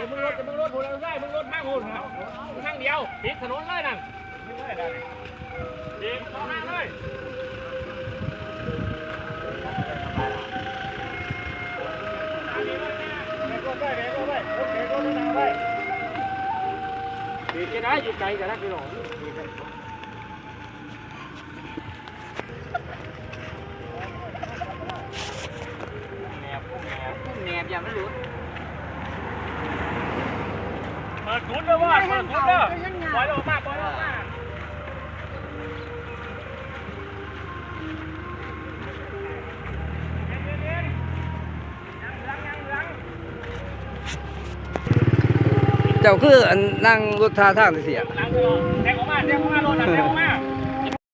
มึงรถพูดแล้วได้มึงรถห้างหุ่นห้างเดียวปิดถนนเลยนั่นปิดต่อห้างเลยปิดจะได้อยู่ไกลกันนะพี่น้องแนบอย่ามันหลุดเปิดศูนย์เลยว่าเปิดศูนย์เลยปล่อยออกมาปล่อยออกมาเจ้าคือนั่งรถท่าทางเสีย แทงออกมารถแทงออกมา